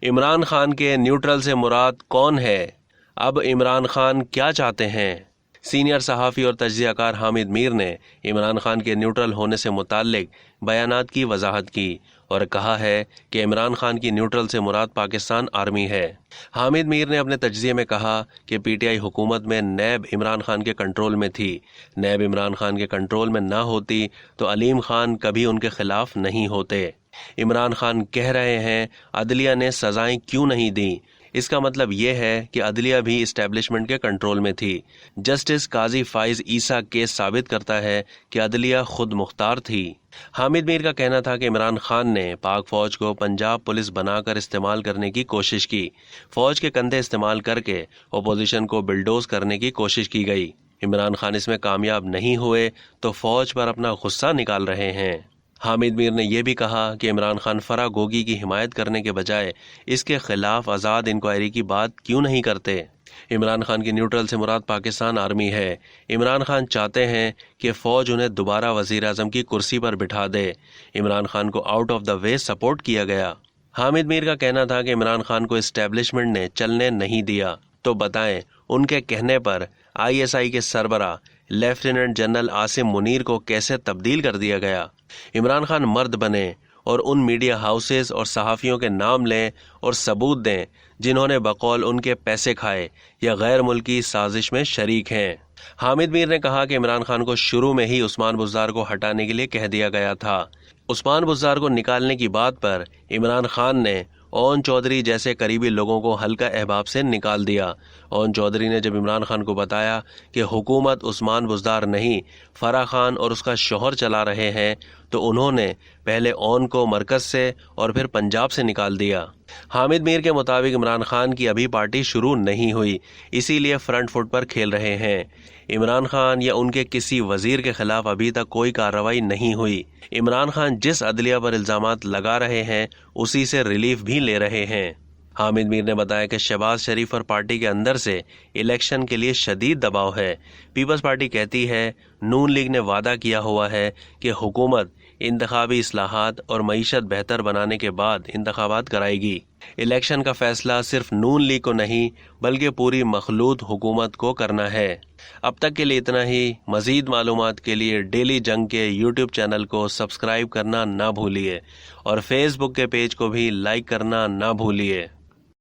عمران خان کے نیوٹرل سے مراد کون ہے؟ اب عمران خان کیا چاہتے ہیں؟ سینئر صحافی اور تجزیہ کار حامد میر نے عمران خان کے نیوٹرل ہونے سے متعلق بیانات کی وضاحت کی اور کہا ہے کہ عمران خان کی نیوٹرل سے مراد پاکستان آرمی ہے۔ حامد میر نے اپنے تجزیے میں کہا کہ پی ٹی آئی حکومت میں نیب عمران خان کے کنٹرول میں تھی۔ نیب عمران خان کے کنٹرول میں نہ ہوتی تو علیم خان کبھی ان کے خلاف نہیں ہوتے۔ عمران خان کہہ رہے ہیں عدلیہ نے سزائیں کیوں نہیں دیں، اس کا مطلب یہ ہے کہ عدلیہ بھی اسٹیبلشمنٹ کے کنٹرول میں تھی۔ جسٹس قاضی فائز عیسیٰ کیس ثابت کرتا ہے کہ عدلیہ خود مختار تھی۔ حامد میر کا کہنا تھا کہ عمران خان نے پاک فوج کو پنجاب پولیس بنا کر استعمال کرنے کی کوشش کی۔ فوج کے کندھے استعمال کر کے اپوزیشن کو بلڈوز کرنے کی کوشش کی گئی۔ عمران خان اس میں کامیاب نہیں ہوئے تو فوج پر اپنا غصہ نکال رہے ہیں۔ حامد میر نے یہ بھی کہا کہ عمران خان فرا گوگی کی حمایت کرنے کے بجائے اس کے خلاف آزاد انکوائری کی بات کیوں نہیں کرتے۔ عمران خان کی نیوٹرل سے مراد پاکستان آرمی ہے۔ عمران خان چاہتے ہیں کہ فوج انہیں دوبارہ وزیر اعظم کی کرسی پر بٹھا دے۔ عمران خان کو out of the way support کیا گیا۔ حامد میر کا کہنا تھا کہ عمران خان کو اسٹیبلشمنٹ نے چلنے نہیں دیا، تو بتائیں ان کے کہنے پر آئی ایس آئی کے سربراہ لیفٹیننٹ جنرل عاصم منیر کو کیسے تبدیل کر دیا گیا۔ عمران خان مرد بنے اور ان میڈیا ہاؤسز اور صحافیوں کے نام لیں اور ثبوت دیں جنہوں نے بقول ان کے پیسے کھائے یا غیر ملکی سازش میں شریک ہیں۔ حامد میر نے کہا کہ عمران خان کو شروع میں ہی عثمان بزدار کو ہٹانے کے لیے کہہ دیا گیا تھا۔ عثمان بزدار کو نکالنے کی بات پر عمران خان نے اون چودھری جیسے قریبی لوگوں کو حلقہ احباب سے نکال دیا۔ اون چودھری نے جب عمران خان کو بتایا کہ حکومت عثمان بزدار نہیں، فرح خان اور اس کا شوہر چلا رہے ہیں، تو انہوں نے پہلے اون کو مرکز سے اور پھر پنجاب سے نکال دیا۔ حامد میر کے مطابق عمران خان کی ابھی پارٹی شروع نہیں ہوئی، اسی لیے فرنٹ فٹ پر کھیل رہے ہیں۔ عمران خان یا ان کے کسی وزیر کے خلاف ابھی تک کوئی کارروائی نہیں ہوئی۔ عمران خان جس عدلیہ پر الزامات لگا رہے ہیں اسی سے ریلیف بھی لے رہے ہیں۔ حامد میر نے بتایا کہ شہباز شریف اور پارٹی کے اندر سے الیکشن کے لیے شدید دباؤ ہے۔ پیپلز پارٹی کہتی ہے نون لیگ نے وعدہ کیا ہوا ہے کہ حکومت انتخابی اصلاحات اور معیشت بہتر بنانے کے بعد انتخابات کرائے گی۔ الیکشن کا فیصلہ صرف نون لیگ کو نہیں بلکہ پوری مخلوط حکومت کو کرنا ہے۔ اب تک کے لیے اتنا ہی۔ مزید معلومات کے لیے ڈیلی جنگ کے یوٹیوب چینل کو سبسکرائب کرنا نہ بھولیے اور فیس بک کے پیج کو بھی لائک کرنا نہ بھولیے۔